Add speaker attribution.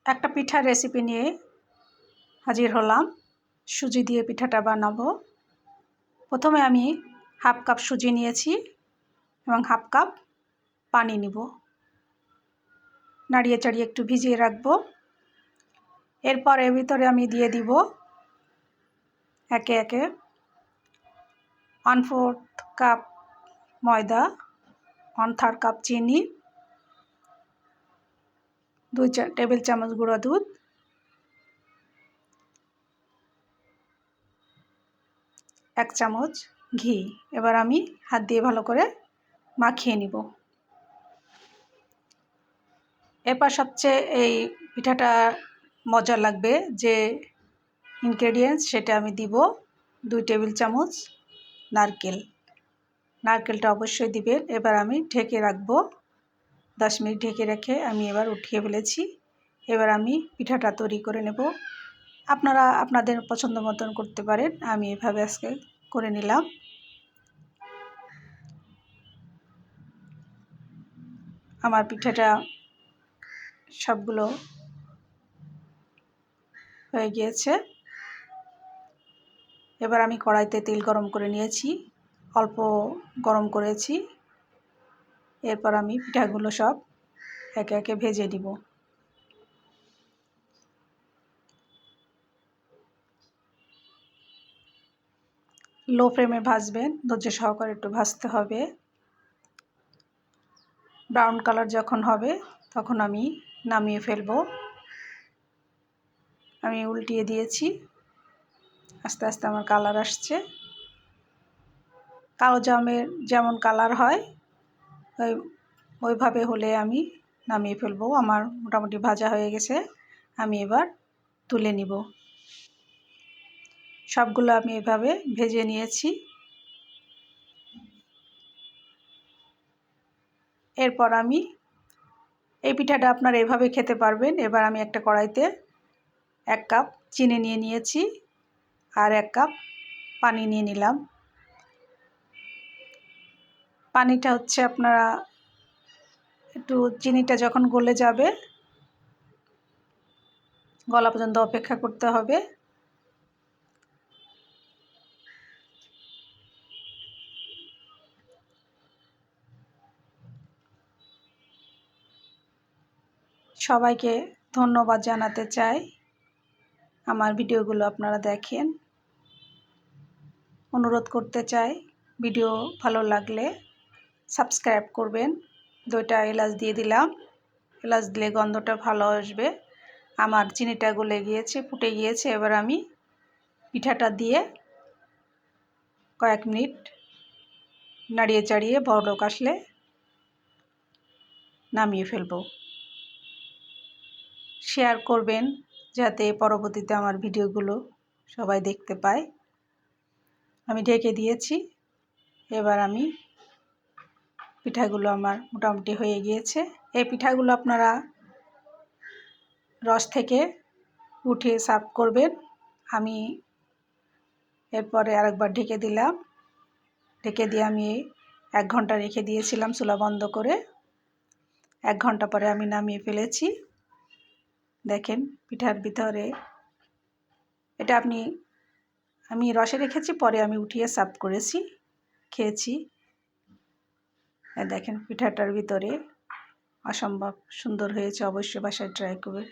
Speaker 1: একটা পিঠার রেসিপি নিয়ে হাজির হলাম। সুজি দিয়ে পিঠাটা বানাবো। প্রথমে আমি হাফ কাপ সুজি নিয়েছি এবং হাফ কাপ পানি নিব। নাড়িয়ে চাড়িয়ে একটু ভিজিয়ে রাখবো। এরপর এর ভিতরে আমি দিয়ে দিব একে একে 1/4 কাপ ময়দা, 1/3 কাপ চিনি, 2 টেবিল চামচ গুঁড়া দুধ, 1 চামচ ঘি। এবার আমি হাত দিয়ে ভালো করে মাখিয়ে নিব। এরপর সবচেয়ে এই পিঠাটা মজা লাগবে যে ইনগ্রেডিয়েন্টস সেটা আমি দিব 2 টেবিল চামচ নারকেল। নারকেলটা অবশ্যই দিবেন। এবার আমি ঢেকে রাখবো। 10 মিনিট ঢেকে রেখে আমি এবার উঠিয়ে ফেলেছি। এবার আমি পিঠাটা তৈরি করে নেব। আপনারা আপনাদের পছন্দ মতন করতে পারেন। আমি এভাবে আজকে করে নিলাম। আমার পিঠাটা সবগুলো হয়ে গিয়েছে। এবার আমি কড়াইতে তেল গরম করে নিয়েছি, অল্প গরম করেছি। এরপর আমি পিঠাগুলো সব একে একে ভেজে নিব। লো ফ্লেমে ভাজবেন, ধৈর্য সহকারে একটু ভাজতে হবে। ব্রাউন কালার যখন হবে তখন আমি নামিয়ে ফেলবো। আমি উল্টিয়ে দিয়েছি, আস্তে আস্তে আমার কালার আসছে। কালো জামের যেমন কালার হয় ওইভাবে হলে আমি নামিয়ে ফেলবো। আমার মোটামুটি ভাজা হয়ে গেছে। আমি এবার তুলে নিব। সবগুলো আমি এভাবে ভেজে নিয়েছি। এরপর আমি এই পিঠাটা আপনারা এভাবে খেতে পারবেন। এবার আমি একটা কড়াইতে 1 কাপ চিনি নিয়ে নিয়েছি আর 1 কাপ পানি নিয়ে নিলাম। পানিটা হচ্ছে আপনারা একটু চিনিটা যখন গলে যাবে গলা পর্যন্ত অপেক্ষা করতে হবে। সবাইকে ধন্যবাদ জানাতে চাই। আমার ভিডিওগুলো আপনারা দেখেন। অনুরোধ করতে চাই ভিডিও ভালো লাগলে সাবস্ক্রাইব করবেন। 2টা এলাচ দিয়ে দিলাম। এলাচ দিলে গন্ধটা ভালো আসবে। আমার চিনিটা গলে গিয়েছে, ফুটে গিয়েছে। এবার আমি পিঠাটা দিয়ে কয়েক মিনিট নাড়িয়ে চাড়িয়ে বড়লোক আসলে নামিয়ে ফেলবো। শেয়ার করবেন যাতে পরবর্তীতে আমার ভিডিওগুলো সবাই দেখতে পায়। আমি ঢেকে দিয়েছি। এবার আমি পিঠাগুলো আমার মোটামুটি হয়ে গিয়েছে। এই পিঠাগুলো আপনারা রস থেকে উঠিয়ে সার্ভ করবেন। আমি এরপরে আরেকবার ঢেকে দিলাম। ঢেকে দিয়ে আমি 1 ঘন্টা রেখে দিয়েছিলাম চুলা বন্ধ করে। 1 ঘন্টা পরে আমি নামিয়ে ফেলেছি। দেখেন পিঠার ভিতরে এটা আমি রসে রেখেছি, পরে আমি উঠিয়ে সার্ভ করেছি, খেয়েছি। দেখেন পিঠাটার ভিতরে অসম্ভব সুন্দর হয়েছে। অবশ্যই বাসায় ট্রাই করবে।